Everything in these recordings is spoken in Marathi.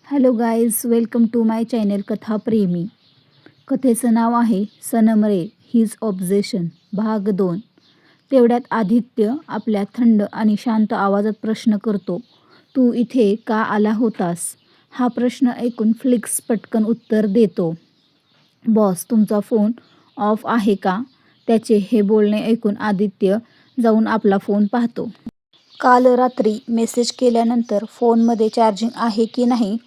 Hello guys, welcome to my channel Katha Premi. कथेचं नाव आहे सनम रे हिज ऑब्झेशन भाग 2. तेवढ्यात आदित्य आपल्या थंड आणि शांत आवाजात प्रश्न करतो, तू इथे का आला होतास? हा प्रश्न ऐकून फ्लिक्स पटकन उत्तर देतो, बॉस तुमचा फोन ऑफ आहे का? त्याचे हे बोलणे ऐकून आदित्य जाऊन आपला फोन पाहतो. काल रात्री मेसेज केल्यानंतर फोनमध्ये चार्जिंग आहे की नाही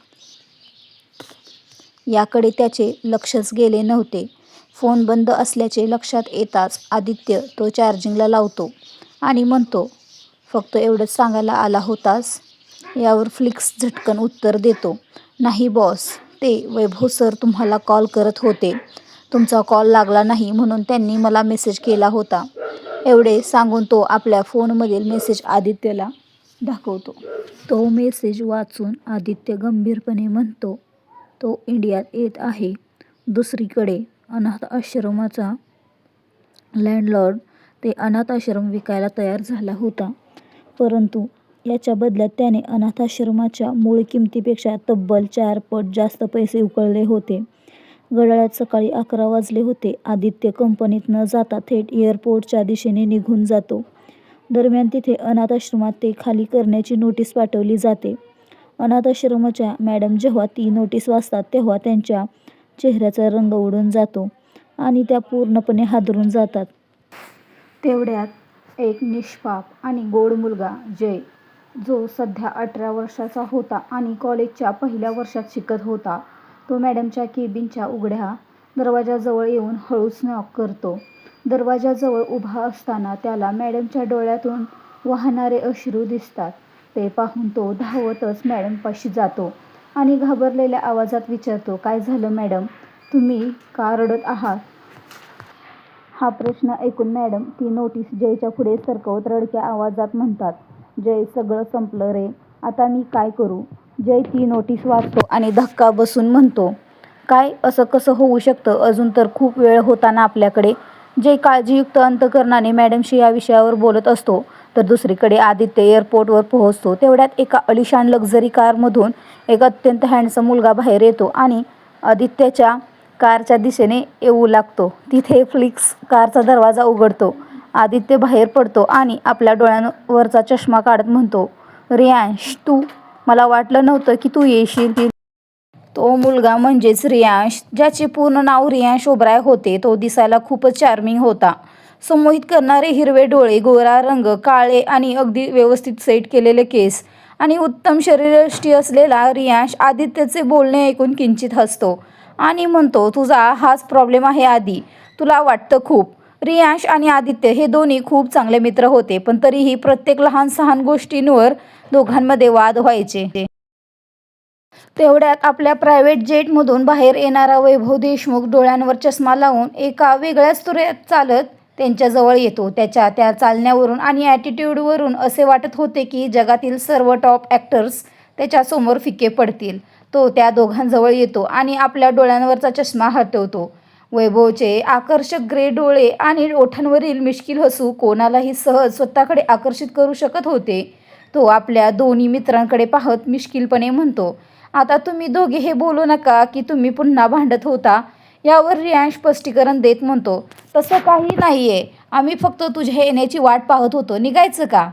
याकडे त्याचे लक्षच गेले नव्हते. फोन बंद असल्याचे लक्षात येताच आदित्य तो चार्जिंगला लावतो आणि म्हणतो, फक्त एवढंच सांगायला आला होतास? यावर फ्लिक्स झटकन उत्तर देतो, नाही बॉस, ते वैभव सर तुम्हाला कॉल करत होते. तुमचा कॉल लागला नाही म्हणून त्यांनी मला मेसेज केला होता. एवढे सांगून तो आपल्या फोनमधील मेसेज आदित्यला दाखवतो. तो मेसेज वाचून आदित्य गंभीरपणे म्हणतो, तो इंडियात येत आहे. दुसरीकडे अनाथ आश्रमाचा लँडलॉर्ड ते अनाथ आश्रम विकायला तयार झाला होता, परंतु याच्या बदल्यात त्याने अनाथ आश्रमाच्या मूळ किमतीपेक्षा तब्बल 4 पट जास्त पैसे उकळले होते. घड्याळात सकाळी 11 वाजले होते. आदित्य कंपनीत न जाता थेट एअरपोर्टच्या दिशेने निघून जातो. दरम्यान तिथे अनाथ आश्रमात ते खाली करण्याची नोटीस पाठवली जाते. अनाथ आश्रमाच्या मॅडम जेव्हा ती नोटीस वाचतात तेव्हा त्यांच्या चेहऱ्याचा रंग उडून जातो आणि त्या पूर्णपणे हादरून जातात. तेवढ्यात एक निष्पाप आणि गोड मुलगा जय, जो सध्या 18 वर्षाचा होता आणि कॉलेजच्या पहिल्या वर्षात शिकत होता, तो मॅडमच्या केबिनच्या उघड्या दरवाजाजवळ येऊन हळूच नॉक करतो. दरवाजाजवळ उभा असताना त्याला मॅडमच्या डोळ्यातून वाहणारे अश्रू दिसतात. ते पाहून तो धावतच मॅडमपाशी जातो आणि घाबरलेल्या आवाजात विचारतो, काय झालं मॅडम, तुम्ही का रडत आहात? हा प्रश्न ऐकून मॅडम ती नोटीस जयच्या पुढे सरकवत रडक्या आवाजात म्हणतात, जय, सगळं संपलं रे, आता मी काय करू? जय ती नोटीस वाचतो आणि धक्का बसून म्हणतो, काय, असं कसं होऊ शकतं? अजून तर खूप वेळ होता ना आपल्याकडे. जय काळजीयुक्त अंतकरणाने मॅडमशी या विषयावर बोलत असतो, तर दुसरीकडे आदित्य एअरपोर्टवर पोहोचतो. तेवढ्यात एका अलिशान लक्झरी कारमधून एक अत्यंत हँडसम मुलगा बाहेर येतो आणि आदित्यच्या कारच्या दिशेने येऊ लागतो. तिथे फ्लिक्स कारचा दरवाजा उघडतो. आदित्य बाहेर पडतो आणि आपल्या डोळ्यांवरचा चष्मा काढत म्हणतो, रियांश, तू? मला वाटलं नव्हतं की तू येशील. तो मुलगा म्हणजेच रियांश, ज्याचे पूर्ण नाव रियांश ओबराय होते. तो दिसायला खूपच चार्मिंग होता. संमोहित करणारे हिरवे डोळे, गोरा रंग, काळे आणि अगदी व्यवस्थित सेट केलेले केस आणि उत्तम शरीरयष्टी असलेला रियांश आदित्यचे बोलणे ऐकून किंचित हसतो आणि म्हणतो, तुझा हाच प्रॉब्लेम आहे आदी, तुला वाटतं खूप. रियांश आणि आदित्य हे दोन्ही खूप चांगले मित्र होते, पण तरीही प्रत्येक लहान सहान गोष्टींवर दोघांमध्ये वाद व्हायचे. तेवढ्यात आपल्या प्रायव्हेट जेटमधून बाहेर येणारा वैभव देशमुख डोळ्यांवर चष्मा लावून एका वेगळ्याच तुऱ्यात चालत त्यांच्याजवळ येतो. त्याच्या त्या चालण्यावरून आणि ॲटिट्यूडवरून असे वाटत होते की जगातील सर्व टॉप ॲक्टर्स त्याच्यासमोर फिके पडतील. तो त्या दोघांजवळ येतो आणि आपल्या डोळ्यांवरचा चष्मा हटवतो. वैभवचे आकर्षक ग्रे डोळे आणि ओठांवरील मिश्किल हसू कोणालाही सहज स्वतःकडे आकर्षित करू शकत होते. तो आपल्या दोन्ही मित्रांकडे पाहत मिश्किलपणे म्हणतो, आता तुम्ही दोघे हे बोलू नका की तुम्ही पुन्हा भांडत होता. यावर रियांश स्पष्टीकरण देत म्हणतो, तसं काही नाहीये, आम्ही फक्त तुझ्या येण्याची वाट पाहत होतो. निघायचं का?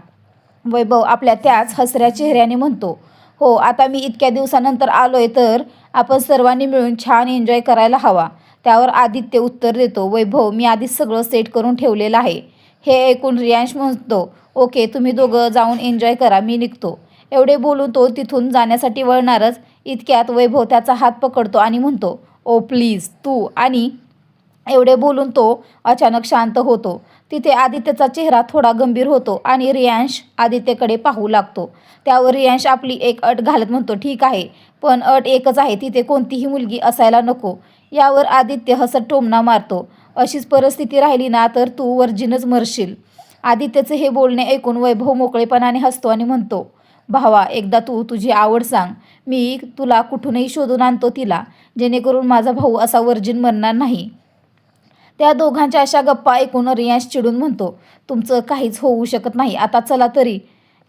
वैभव आपल्या त्याच हसऱ्या चेहऱ्याने म्हणतो, हो, आता मी इतक्या दिवसानंतर आलोय तर आपण सर्वांनी मिळून छान एन्जॉय करायला हवा. त्यावर आदित्य उत्तर देतो, वैभव, मी आधीच सगळं सेट करून ठेवलेलं आहे. हे ऐकून रियांश म्हणतो, ओके, तुम्ही दोघं जाऊन एन्जॉय करा, मी निघतो. एवढे बोलून तो तिथून जाण्यासाठी वळणारच इतक्यात वैभव त्याचा हात पकडतो आणि म्हणतो, ओ प्लीज, तू. आणि एवढे बोलून तो अचानक शांत होतो. तिथे आदित्यचा चेहरा थोडा गंभीर होतो आणि रियांश आदित्यकडे पाहू लागतो. त्यावर रियांश आपली एक अट घालत म्हणतो, ठीक आहे, पण अट एकच आहे, तिथे कोणतीही मुलगी असायला नको. यावर आदित्य हसत टोमणा मारतो, अशीच परिस्थिती राहिली ना तर तू वर्जिनच मरशील. आदित्यचे हे बोलणे ऐकून वैभव मोकळेपणाने हसतो आणि म्हणतो, भावा, एकदा तू तुझी आवड सांग, मी तुला कुठूनही शोधून आणतो तिला, जेणेकरून माझा भाऊ असा वर्जिन मरणार नाही. त्या दोघांच्या अशा गप्पा ऐकून रियांश चिडून म्हणतो, तुमचं काहीच होऊ शकत नाही, आता चला तरी.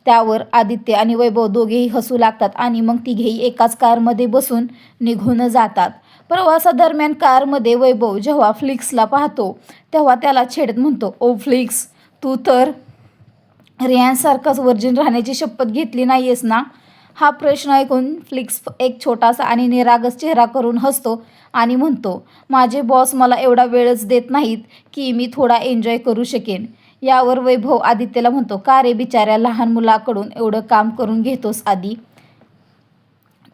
त्यावर आदित्य आणि वैभव दोघेही हसू लागतात आणि मग तिघेही एकाच कारमध्ये बसून निघून जातात. प्रवासादरम्यान कारमध्ये वैभव जेव्हा फ्लिक्सला पाहतो तेव्हा त्याला छेडत म्हणतो, ओ फ्लिक्स, तू तर रियांसारखाच वर्जिन राहण्याची शपथ घेतली नाहीयेस ना? हा प्रश्न ऐकून फ्लिक्स एक छोटासा आणि निरागस चेहरा करून हसतो आणि म्हणतो, माझे बॉस मला एवढा वेळच देत नाहीत की मी थोडा एन्जॉय करू शकेन. यावर वैभव आदित्यला म्हणतो, का रे बिचाऱ्या लहान मुलाकडून एवढं काम करून घेतोस आधी?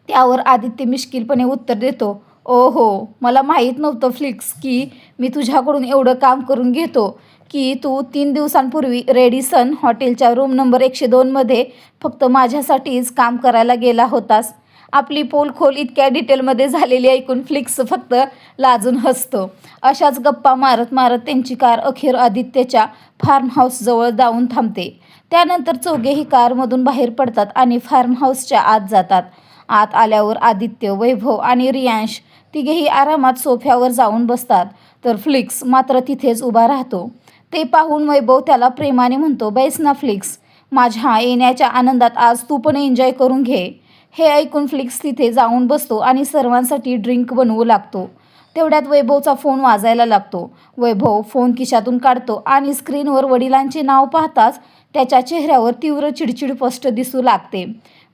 त्यावर आदित्य मिश्किलपणे उत्तर देतो, ओ हो, मला माहीत नव्हतं फ्लिक्स की मी तुझ्याकडून एवढं काम करून घेतो की तू 3 दिवसांपूर्वी रेडिसन हॉटेलच्या रूम नंबर 102 मध्ये फक्त माझ्यासाठीच काम करायला गेला होतास. आपली पोलखोल इतक्या डिटेलमध्ये झालेली ऐकून फ्लिक्स फक्त लाजून हसतो. अशाच गप्पा मारत मारत त्यांची कार अखेर आदित्यच्या फार्म हाऊसजवळ जाऊन थांबते. त्यानंतर चौघेही कारमधून बाहेर पडतात आणि फार्म हाऊसच्या आत जातात. आत आल्यावर आदित्य, वैभव आणि रियांश तिघेही आरामात सोफ्यावर जाऊन बसतात, तर फ्लिक्स मात्र तिथेच उभा राहतो. ते पाहून वैभव त्याला प्रेमाने म्हणतो, बैस ना फ्लिक्स, माझ्या येण्याच्या आनंदात आज तू पण एन्जॉय करून घे. हे ऐकून फ्लिक्स तिथे जाऊन बसतो आणि सर्वांसाठी ड्रिंक बनवू लागतो. तेवढ्यात वैभवचा फोन वाजायला लागतो. वैभव फोन खिशातून काढतो आणि स्क्रीनवर वडिलांचे नाव पाहताच त्याच्या चेहऱ्यावर तीव्र चिडचिड स्पष्ट दिसू लागते.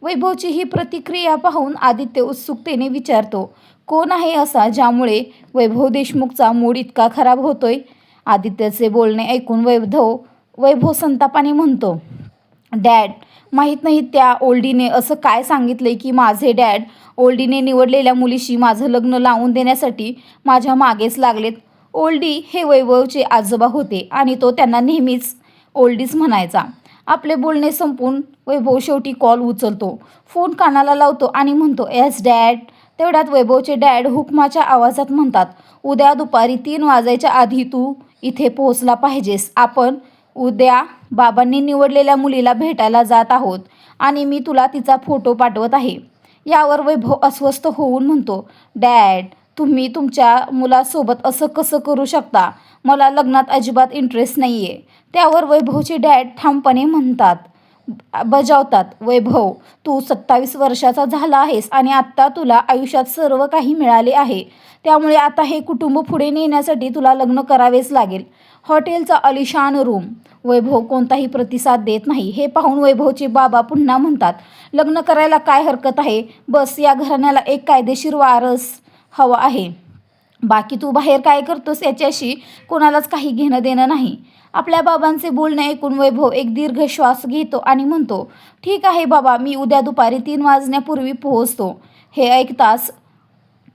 वैभवची ही प्रतिक्रिया पाहून आदित्य उत्सुकतेने विचारतो, कोण आहे असा ज्यामुळे वैभव देशमुखचा मूड इतका खराब होतोय? आदित्यचे बोलणे ऐकून वैभव संतापाने म्हणतो, डॅड, माहीत नाही त्या ओल्डीने असं काय सांगितलंय की माझे डॅड ओल्डीने निवडलेल्या मुलीशी माझं लग्न लावून देण्यासाठी माझ्या मागेच लागलेत. ओल्डी हे वैभवचे आजोबा होते आणि तो त्यांना नेहमीच ओल्डीच म्हणायचा. आपले बोलणे संपून वैभव शेवटी कॉल उचलतो. फोन कानाला लावतो आणि म्हणतो, येस डॅड. तेवढ्यात वैभवचे डॅड हुकमाच्या आवाजात म्हणतात, उद्या दुपारी 3 वाजायच्या आधी तू इथे पोहोचला पाहिजेस. आपण उद्या बाबांनी निवडलेल्या मुलीला भेटायला जात आहोत आणि मी तुला तिचा फोटो पाठवत आहे. यावर वैभव अस्वस्थ होऊन म्हणतो, डॅड, तुम्ही तुमच्या मुलासोबत असं कसं करू शकता? मला लग्नात अजिबात इंटरेस्ट नाही आहे. त्यावर वैभवचे डॅड ठामपणे बजावतात, वैभव, तू 27 वर्षाचा झाला आहेस आणि आत्ता तुला आयुष्यात सर्व काही मिळाले आहे. त्यामुळे आता हे कुटुंब पुढे नेण्यासाठी तुला लग्न करावेच लागेल. हॉटेलचा आलिशान रूम. वैभव कोणताही प्रतिसाद देत नाही. हे पाहून वैभवचे बाबा पुन्हा म्हणतात, लग्न करायला काय हरकत आहे? बस या घराण्याला एक कायदेशीर वारस हवा आहे. बाकी तू बाहेर काय करतोस याच्याशी कोणालाच काही घेणं देणं नाही. आपल्या बाबांचे बोलणे ऐकून वैभव एक दीर्घ श्वास घेतो आणि म्हणतो, ठीक आहे बाबा, मी उद्या दुपारी 3 वाजण्यापूर्वी पोहोचतो. हे ऐकताच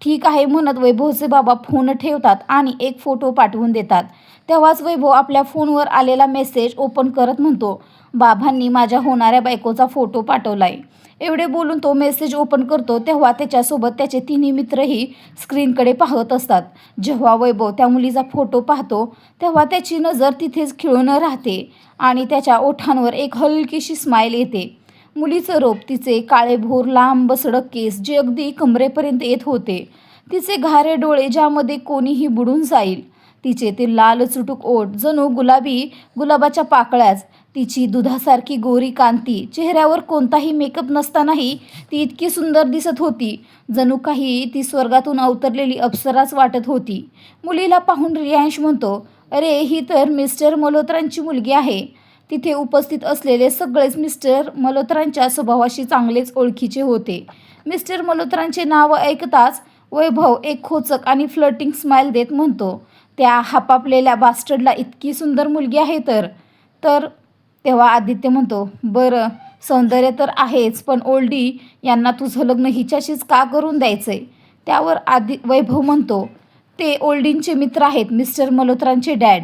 ठीक आहे म्हणत वैभवचे बाबा फोन ठेवतात आणि एक फोटो पाठवून देतात. तेव्हाच वैभव आपल्या फोनवर आलेला मेसेज ओपन करत म्हणतो, बाबांनी माझ्या होणाऱ्या बायकोचा फोटो पाठवलाय. एवढे बोलून तो मेसेज ओपन करतो तेव्हा त्याच्यासोबत त्याचे तिन्ही मित्रही स्क्रीनकडे पाहत असतात. जेव्हा वैभव त्या मुलीचा फोटो पाहतो तेव्हा त्याची नजर तिथेच खिळून राहते आणि त्याच्या ओठांवर एक हलकीशी स्माईल येते. मुलीचं रूप, तिचे काळेभोर लांब सडक केस जे अगदी कमरेपर्यंत येत होते, तिचे घारे डोळे ज्यामध्ये कोणीही बुडून जाईल, तिचे ते लाल चुटूक ओठ जणू गुलाबाच्या पाकळ्याच, तिची दुधासारखी गोरी कांती, चेहऱ्यावर कोणताही मेकअप नसतानाही ती इतकी सुंदर दिसत होती जणू काही ती स्वर्गातून अवतरलेली अप्सराच वाटत होती. मुलीला पाहून रियांश म्हणतो, अरे, ही तर मिस्टर मल्होत्रांची मुलगी आहे. तिथे उपस्थित असलेले सगळेच मिस्टर मल्होत्रांच्या स्वभावाशी चांगलेच ओळखीचे होते. मिस्टर मल्होत्रांचे नाव ऐकताच वैभव एक खोचक आणि फ्लर्टिंग स्माईल देत म्हणतो, त्या हापापलेल्या बास्टर्डला इतकी सुंदर मुलगी आहे तर तेव्हा आदित्य म्हणतो, बरं, सौंदर्य तर आहेच, पण ओल्डी यांना तुझं लग्न हिच्याशीच का करून द्यायचंय? त्यावर वैभव म्हणतो, ते ओल्डींचे मित्र आहेत, मिस्टर मल्होत्रांचे डॅड.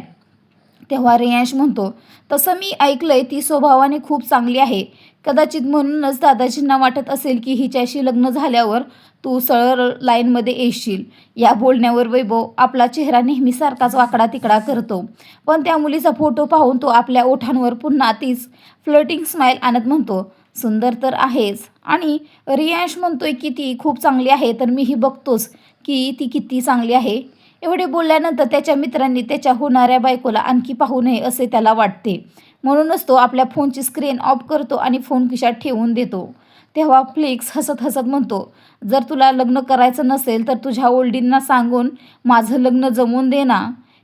तेव्हा रियांश म्हणतो, तसं मी ऐकलंय ती स्वभावाने खूप चांगली आहे. कदाचित म्हणूनच दादाजींना वाटत असेल की हिच्याशी लग्न झाल्यावर तू सरळ लाईनमध्ये येशील. या बोलण्यावर वैभव आपला चेहरा नेहमीसारखाच वाकडा तिकडा करतो. पण त्या मुलीचा फोटो पाहून तो आपल्या ओठांवर पुन्हा तीच फ्लर्टिंग स्माईल आणत म्हणतो, सुंदर तर आहेच. आणि रियांश म्हणतोय की ती खूप चांगली आहे, तर मीही बघतोच की ती किती चांगली आहे. एवढे बोलल्यानंतर त्याच्या मित्रांनी त्याच्या होणाऱ्या बायकोला आणखी पाहू नये असे त्याला वाटते. म्हणूनच तो आपल्या फोनची स्क्रीन ऑफ करतो आणि फोन खिशात ठेवून देतो. तेव्हा फ्लिक्स हसत हसत म्हणतो, जर तुला लग्न करायचं नसेल तर तुझ्या ओल्डींना सांगून माझं लग्न जमवून दे ना.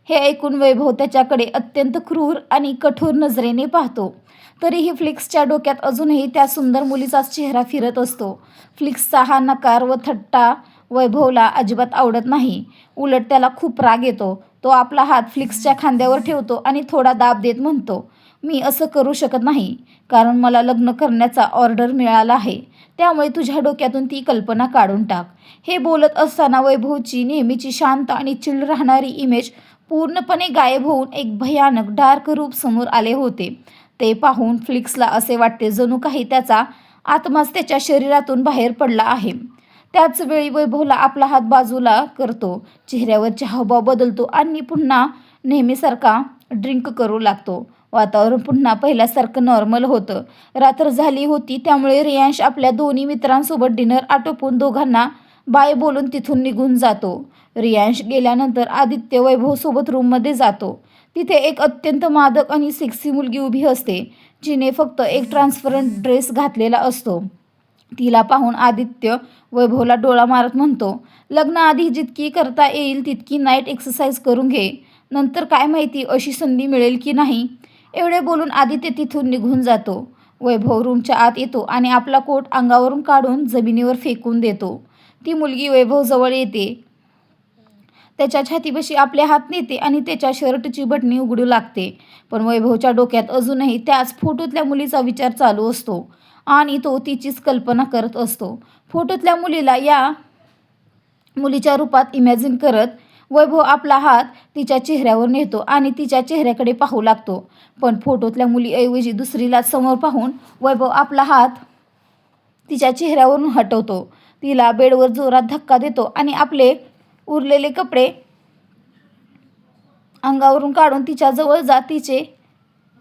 हे ऐकून वैभव त्याच्याकडे अत्यंत क्रूर आणि कठोर नजरेने पाहतो. तरीही फ्लिक्सच्या डोक्यात अजूनही त्या सुंदर मुलीचाच चेहरा फिरत असतो. फ्लिक्सचा हा नकार व थट्टा वैभवला अजिबात आवडत नाही. उलट त्याला खूप राग येतो. तो आपला हात फ्लिक्सच्या खांद्यावर ठेवतो आणि थोडा दाब देत म्हणतो, मी असं करू शकत नाही, कारण मला लग्न करण्याचा ऑर्डर मिळाला आहे. त्यामुळे तुझ्या डोक्यातून ती कल्पना काढून टाक. हे बोलत असताना वैभवची नेहमीची शांत आणि चिल राहणारी इमेज पूर्णपणे गायब होऊन एक भयानक डार्क रूप समोर आले होते. ते पाहून फ्लिक्सला असे वाटते जणू काही त्याचा आत्माच त्याच्या शरीरातून बाहेर पडला आहे. त्याच वेळी वैभवला आपला हात बाजूला करतो. चेहऱ्यावरचे हावभाव बदलतो आणि पुन्हा नेहमीसारखा ड्रिंक करू लागतो. वातावरण पुन्हा पहिल्यासारखं नॉर्मल होतं. रात्र झाली होती, त्यामुळे रियांश आपल्या दोन्ही मित्रांसोबत डिनर आटोपून दोघांना बाय बोलून तिथून निघून जातो. रियांश गेल्यानंतर आदित्य वैभवसोबत रूममध्ये जातो. तिथे एक अत्यंत मादक आणि सेक्सी मुलगी उभी असते, जिने फक्त एक ट्रान्सपरंट ड्रेस घातलेला असतो. तिला पाहून आदित्य वैभवला डोळा मारत म्हणतो, लग्नाआधी जितकी करता येईल तितकी नाईट एक्सरसाइज करून घे. नंतर काय माहिती अशी संधी मिळेल की नाही. एवढे बोलून आदित्य तिथून निघून जातो. वैभव रूमच्या आत येतो आणि आपला कोट अंगावरून काढून जमिनीवर फेकून देतो. ती मुलगी वैभवजवळ येते. त्याच्या छातीपाशी आपले हात नेते आणि त्याच्या शर्टची बटणी उघडू लागते. पण वैभवच्या डोक्यात अजूनही त्याच फोटोतल्या मुलीचा विचार चालू असतो आणि तो तिचीच कल्पना करत असतो. फोटोतल्या मुलीला या मुलीच्या रूपात इमॅजिन करत वैभव आपला हात तिच्या चेहऱ्यावर नेतो आणि तिच्या चेहऱ्याकडे पाहू लागतो. पण फोटोतल्या मुलीऐवजी दुसरीला समोर पाहून वैभव आपला हात तिच्या चेहऱ्यावरून हटवतो. तिला बेडवर जोरात धक्का देतो आणि आपले उरलेले कपडे अंगावरून काढून तिच्या जवळ जात तिचे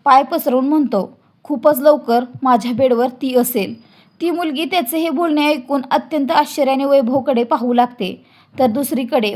पाय पसरवून म्हणतो, खूपच लवकर माझ्या बेडवर ती असेल. ती मुलगी त्याचे हे बोलणे ऐकून अत्यंत आश्चर्याने वैभवकडे पाहू लागते. तर दुसरीकडे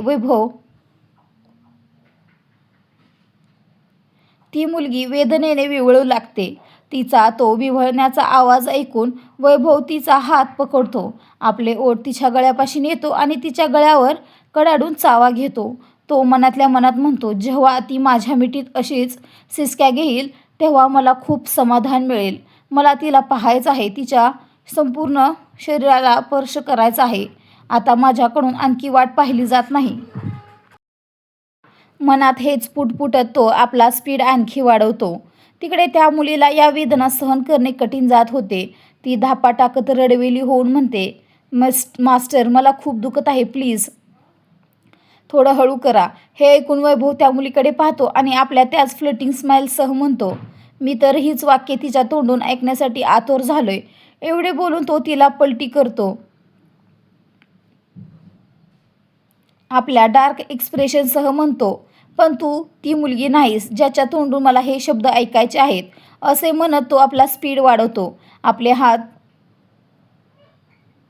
ती मुलगी वेदनेने विव्हळू लागते. तिचा तो विव्हळण्याचा आवाज ऐकून वैभव तिचा हात पकडतो. आपले ओठ तिच्या गळ्यापाशी नेतो आणि तिच्या गळ्यावर कडाडून चावा घेतो. तो मनातल्या मनात म्हणतो, जेव्हा ती माझ्या मिठीत अशीच सिसक्या घेईल तेव्हा मला खूप समाधान मिळेल. मला तिला पाहायचं आहे, तिच्या संपूर्ण शरीराला स्पर्श करायचा आहे. आता माझ्याकडून आणखी वाट पाहिली जात नाही. मनात हेच पुटपुटत तो आपला स्पीड आणखी वाढवतो. तिकडे त्या मुलीला या वेदना सहन करणे कठीण जात होते. ती धापा टाकत रडवेली होऊन म्हणते, मास्टर मला खूप दुखत आहे, प्लीज थोडं हळू करा. हे ऐकून वैभव त्या मुलीकडे पाहतो आणि आपल्या त्याच फ्लटिंग स्माईलसह म्हणतो, मी तर हीच वाक्ये तिच्या तोंडून ऐकण्यासाठी आतुर झालोय. एवढे बोलून तो तिला पलटी करतो. आपल्या डार्क एक्सप्रेशनसह म्हणतो, पण तू ती मुलगी नाहीस ज्याच्या तोंडून मला हे शब्द ऐकायचे आहेत. असे म्हणत तो आपला स्पीड वाढवतो. आपले हात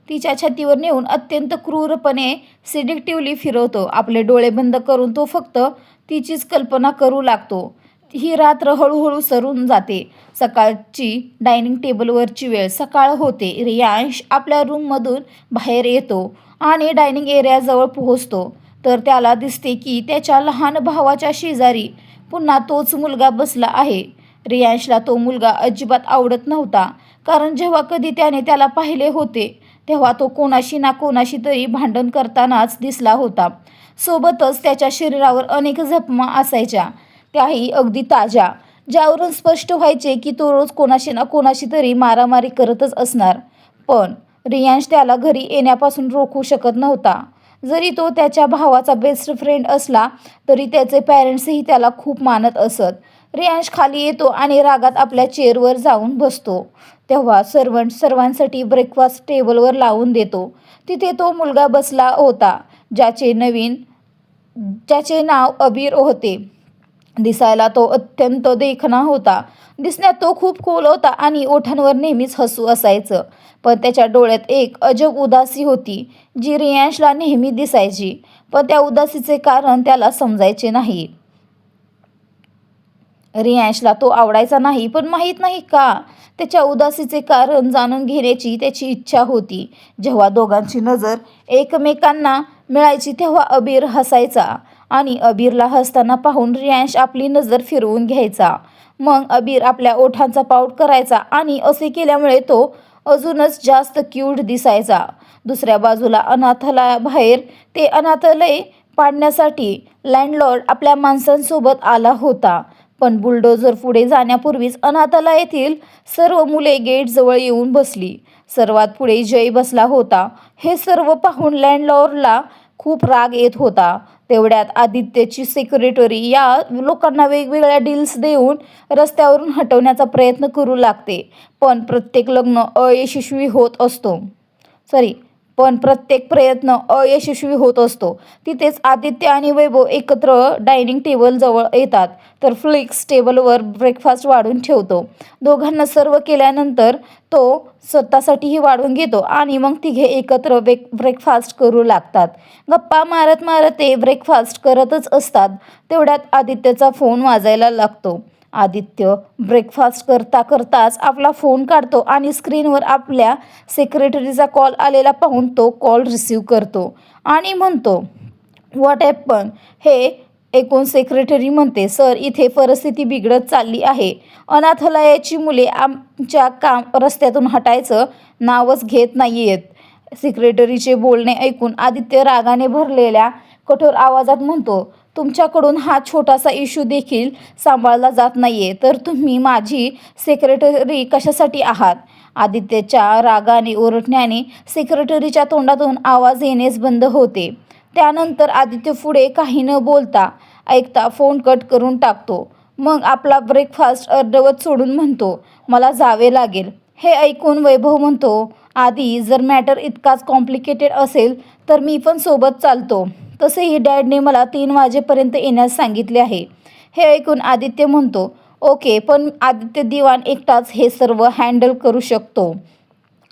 तिच्या छातीवर नेऊन अत्यंत क्रूरपणे सिडिक्टिव्हली फिरवतो. आपले डोळे बंद करून तो फक्त तिचीच कल्पना करू लागतो. ही रात्र हळूहळू सरून जाते. सकाळची डायनिंग टेबलवरची वेळ. सकाळ होते. रियांश आपल्या रूममधून बाहेर येतो आणि डायनिंग एरियाजवळ पोहोचतो तर त्याला दिसते की त्याच्या लहान भावाच्या शेजारी पुन्हा तोच मुलगा बसला आहे. रियांशला तो मुलगा अजिबात आवडत नव्हता, कारण जेव्हा कधी त्याने त्याला पाहिले होते तेव्हा तो कोणाशी ना कोणाशी तरी भांडण करतानाच दिसला होता. सोबतच त्याच्या शरीरावर अनेक जखमा असायच्या, त्याही अगदी ताज्या, ज्यावरून स्पष्ट व्हायचे की तो रोज कोणाशी ना कोणाशी तरी मारामारी करतच असणार. पण रियांश त्याला घरी येण्यापासून रोखू शकत नव्हता. जरी तो त्याच्या भावाचा बेस्ट फ्रेंड असला तरी त्याचे पॅरेंट्सही त्याला खूप मानत असत. रियांश खाली येतो आणि रागात आपल्या चेअरवर जाऊन बसतो. तेव्हा सर्वंट सर्वांसाठी ब्रेकफास्ट टेबलवर लावून देतो. तिथे तो मुलगा बसला होता ज्याचे नाव अबीर होते. दिसायला तो अत्यंत देखणा होता. दिसण्यात तो खूप खोल होता आणि ओठांवर नेहमीच हसू असायचं. पण त्याच्या डोळ्यात एक अजब उदासी होती, जी रियांशला नेहमी दिसायची. पण त्या उदासीचे कारण त्याला समजायचे नाही. रियांशला तो आवडायचा नाही, पण माहीत नाही का, त्याच्या उदासीचे कारण जाणून घेण्याची त्याची इच्छा होती. जेव्हा दोघांची नजर एकमेकांना मिळायची तेव्हा अबीर हसायचा आणि अबीरला हसताना पाहून रियांश आपली नजर फिरवून घ्यायचा. मग अबीर आपल्या ओठांचा पाऊट करायचा आणि असे केल्यामुळे तो अजूनच जास्त क्यूट दिसायचा. दुसऱ्या बाजूला अनाथालयाबाहेर ते अनाथालय पाडण्यासाठी लँडलॉर्ड आपल्या माणसांसोबत आला होता. पण बुलडोझर पुढे जाण्यापूर्वीच अनाथालयातील सर्व मुले गेटजवळ येऊन बसली. सर्वात पुढे जय बसला होता. हे सर्व पाहून लँडलॉर्डला खूप राग येत होता. तेवढ्यात आदित्यची सेक्रेटरी या लोकांना वेगवेगळ्या डील्स देऊन रस्त्यावरून हटवण्याचा प्रयत्न करू लागते. पण प्रत्येक प्रयत्न अयशस्वी होत असतो. तिथेच आदित्य आणि वैभव एकत्र डायनिंग टेबल जवळ येतात. तर फ्लिक्स टेबलवर ब्रेकफास्ट वाढून ठेवतो. दोघांना सर्व केल्यानंतर तो स्वतःसाठीही वाढून घेतो आणि मग तिघे एकत्र ब्रेकफास्ट करू लागतात. गप्पा मारत मारत ते ब्रेकफास्ट करतच असतात. तेवढ्यात आदित्यचा फोन वाजायला लागतो. आदित्य ब्रेकफास्ट करता करताच आपला फोन काढतो आणि स्क्रीनवर आपल्या सेक्रेटरीचा कॉल आलेला पाहून तो कॉल रिसीव्ह करतो आणि म्हणतो, व्हॉट हॅपन? हे ऐकून सेक्रेटरी म्हणते, सर, इथे परिस्थिती बिघडत चालली आहे. अनाथालयाची मुले आमच्या रस्त्यातून हटायचं नावच घेत नाहीयेत. सेक्रेटरीचे बोलणे ऐकून आदित्य रागाने भरलेल्या कठोर आवाजात म्हणतो, तुमच्याकडून हा छोटासा इश्यू देखील सांभाळला जात नाहीये, तर तुम्ही माझी सेक्रेटरी कशासाठी आहात? आदित्यच्या रागाने ओरडण्याने सेक्रेटरीच्या तोंडातून आवाज येणेच बंद होते. त्यानंतर आदित्य पुढे काही न बोलता ऐकता फोन कट करून टाकतो. मग आपला ब्रेकफास्ट अर्धवट सोडून म्हणतो, मला जावे लागेल. हे ऐकून वैभव म्हणतो, आधी जर मॅटर इतकाच कॉम्प्लिकेटेड असेल तर मी पण सोबत चालतो. तसेही डॅडने मला 3 वाजेपर्यंत येण्यास सांगितले आहे. हे ऐकून आदित्य म्हणतो, ओके, पण आदित्य दिवाण एकटाच हे सर्व हँडल करू शकतो.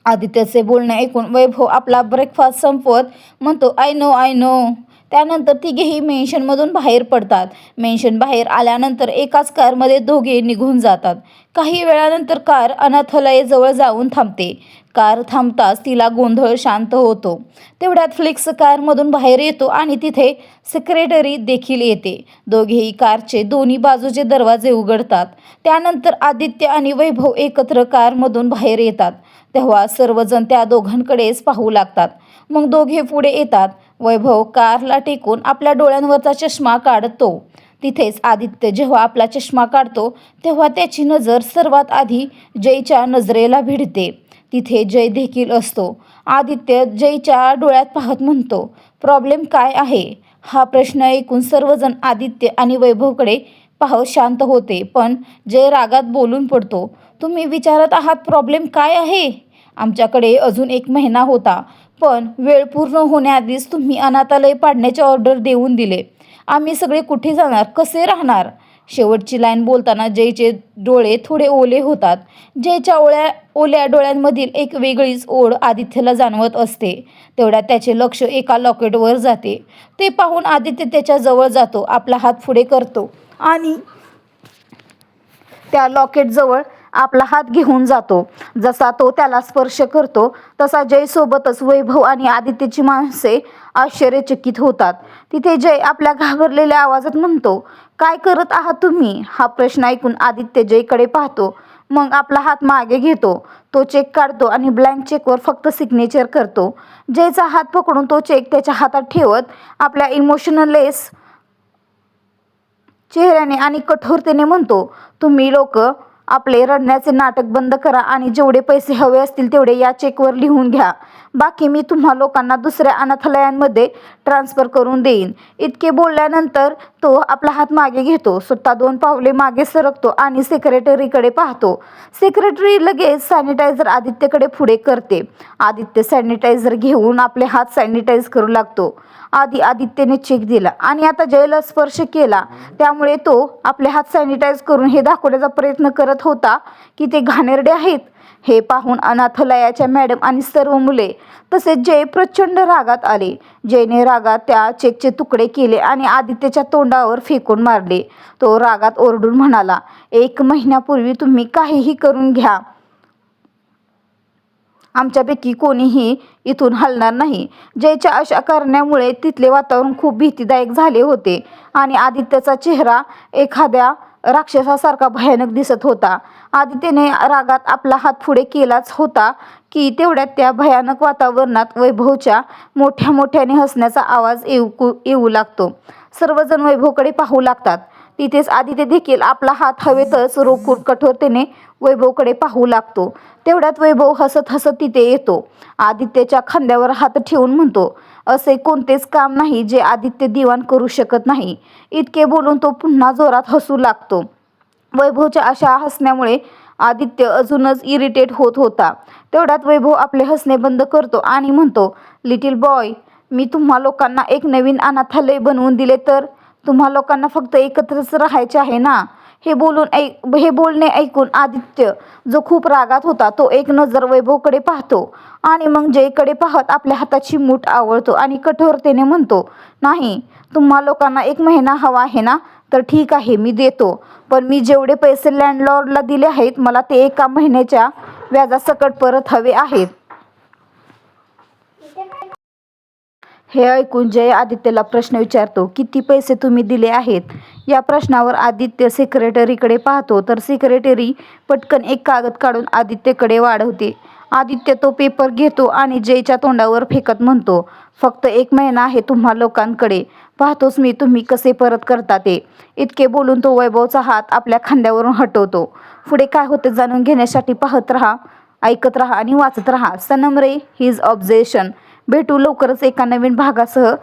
आदित्यचे बोलणे ऐकून वैभव आपला ब्रेकफास्ट संपवत म्हणतो, आय नो. त्यानंतर तिघेही मेन्शनमधून बाहेर पडतात. मेन्शन बाहेर आल्यानंतर एकाच कारमध्ये दोघे निघून जातात. काही वेळानंतर कार अनाथालयाजवळ जाऊन थांबते. कार थांबताच तिला गोंधळ शांत होतो. तेवढ्यात फ्लिक्स कारमधून बाहेर येतो आणि तिथे सेक्रेटरी देखील येते. दोघेही कारचे दोन्ही बाजूचे दरवाजे उघडतात. त्यानंतर आदित्य आणि वैभव एकत्र कारमधून बाहेर येतात. तेव्हा सर्वजण त्या दोघांकडेच पाहू लागतात. मग दोघे पुढे येतात. वैभव कारला टेकून आपल्या डोळ्यांवरचा चष्मा काढतो. तिथेच आदित्य जेव्हा आपला चष्मा काढतो तेव्हा त्याची नजर सर्वात आधी जयच्या नजरेला भिडते. तिथे जय देखील असतो. आदित्य जयच्या डोळ्यात पाहत म्हणतो, प्रॉब्लेम काय आहे? हा प्रश्न ऐकून सर्वजण आदित्य आणि वैभवकडे पाहत शांत होते. पण जय रागात बोलून पडतो, तुम्ही विचारत आहात प्रॉब्लेम काय आहे? आमच्याकडे अजून 1 महिना होता, पण वेळ पूर्ण होण्याआधीच तुम्ही अनाथालय पाडण्याचे ऑर्डर देऊन दिले. आम्ही सगळे कुठे जाणार, कसे राहणार? शेवटची लाईन बोलताना जयचे डोळे थोडे ओले होतात. जयच्या ओल्या डोळ्यांमधील एक वेगळीच ओढ आदित्यला जाणवत असते. तेवढ्यात त्याचे लक्ष एका लॉकेटवर जाते. ते पाहून आदित्य त्याच्या जवळ जातो, आपला हात पुढे करतो आणि त्या लॉकेटजवळ आपला हात घेऊन जातो. जसा तो त्याला स्पर्श करतो तसा जयसोबतच वैभव आणि आदित्यची माणसे आश्चर्यचकित होतात. तिथे जय आपल्या घाबरलेल्या आवाजात म्हणतो, काय करत आहात तुम्ही? हा प्रश्न ऐकून आदित्य जयकडे पाहतो. मग आपला हात मागे घेतो. तो चेक काढतो आणि ब्लँक चेकवर फक्त सिग्नेचर करतो. जयचा हात पकडून तो चेक त्याच्या हातात ठेवत आपल्या इमोशनलेस चेहऱ्याने आणि कठोरतेने म्हणतो, तुम्ही लोक आपले रडण्याचे नाटक बंद करा आणि जेवढे पैसे हवे असतील तेवढे या चेकवर लिहून घ्या. बाकी मी तुम्हा लोकांना दुसऱ्या अनाथालयांमध्ये ट्रान्सफर करून देईन. इतके बोलल्यानंतर तो आपला हात मागे घेतो. स्वतः 2 पावले मागे सरकतो आणि सेक्रेटरीकडे पाहतो. सेक्रेटरी लगेच सॅनिटायझर आदित्यकडे पुढे करते. आदित्य सॅनिटायझर घेऊन आपले हात सॅनिटाईज करू लागतो. आधी आदित्यने चेक दिला आणि आता जयला स्पर्श केला, त्यामुळे तो आपले हात सॅनिटाईज करून हे दाखवण्याचा प्रयत्न करत होता की ते घाणेरडे आहेत. हे पाहून अनाथालयाच्या मॅडम आणि सर्व मुले तसेच जय प्रचंड रागात आले. जयने रागात त्या चेकचे तुकडे केले आणि आदित्यच्या तोंडावर फेकून मारले. तो रागात ओरडून म्हणाला, 1 महिन्यापूर्वी तुम्ही काहीही करून घ्या, आमच्यापैकी कोणीही इथून हलणार नाही. जयच्या अशा करण्यामुळे तिथले वातावरण खूप भीतीदायक झाले होते आणि आदित्यचा चेहरा एखाद्या राक्षसासारखा भयानक दिसत होता. आदित्यने रागात आपला हात पुढे केलाच होता की तेवढ्यात त्या भयानक वातावरणात वैभवच्या मोठ्या मोठ्याने हसण्याचा आवाज येऊ लागतो. सर्वजण वैभवकडे पाहू लागतात. तिथेच आदित्य देखील आपला हात हवेतच रोखून कठोरतेने वैभवकडे पाहू लागतो. तेवढ्यात वैभव हसत हसत तिथे येतो. आदित्यच्या खांद्यावर हात ठेवून म्हणतो, असे कोणतेच काम नाही जे आदित्य दिवाण करू शकत नाही. इतके बोलून तो पुन्हा जोरात हसू लागतो. वैभवच्या अशा हसण्यामुळे आदित्य अजूनच इरिटेट होत होता. तेवढ्यात वैभव आपले हसणे बंद करतो आणि म्हणतो, लिटिल बॉय, मी तुम्हा लोकांना एक नवीन अनाथालय बनवून दिले तर तुम्हा लोकांना फक्त एकत्रच राहायचे आहे ना. हे बोलणे ऐकून आदित्य, जो खूप रागात होता, तो एक नजर वैभवकडे पाहतो आणि मग जयकडे पाहत आपल्या हाताची मूठ आवळतो आणि कठोरतेने म्हणतो, नाही, तुम्हा लोकांना 1 महिना हवा आहे ना, तर ठीक आहे, मी देतो. पण मी जेवढे पैसे लँडलॉर्डला दिले आहेत मला ते 1 महिन्याच्या व्याजासकट परत हवे आहेत. हे ऐकून जय आदित्यला प्रश्न विचारतो, किती पैसे तुम्ही दिले आहेत? या प्रश्नावर आदित्य सेक्रेटरीकडे पाहतो तर सेक्रेटरी पटकन एक कागद काढून आदित्यकडे वाढवते. आदित्य तो पेपर घेतो आणि जयच्या तोंडावर फेकत म्हणतो, फक्त 1 महिना आहे तुम्हा लोकांकडे, पाहतोच मी तुम्ही कसे परत करता ते. इतके बोलून तो वैभवचा हात आपल्या खांद्यावरून हटवतो. पुढे काय होते जाणून घेण्यासाठी पाहत राहा, ऐकत राहा आणि वाचत राहा सनम रे हिज ऑब्झेशन. भेटू लवकरच एका नवीन भागासह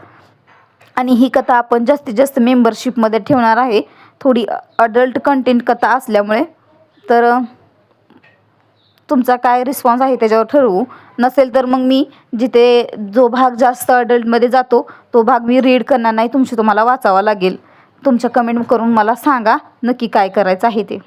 आणि ही कथा आपण जास्तीत जास्त मेंबरशिपमध्ये ठेवणार आहे. थोडी अडल्ट कंटेंट कथा असल्यामुळे, तर तुमचा काय रिस्पॉन्स आहे त्याच्यावर ठरवू. नसेल तर मग मी जो भाग जास्त अडल्टमध्ये जातो तो भाग मी रीड करणार नाही, तुम्हाला वाचावा लागेल. तुमच्या कमेंट करून मला सांगा नक्की काय करायचं आहे ते.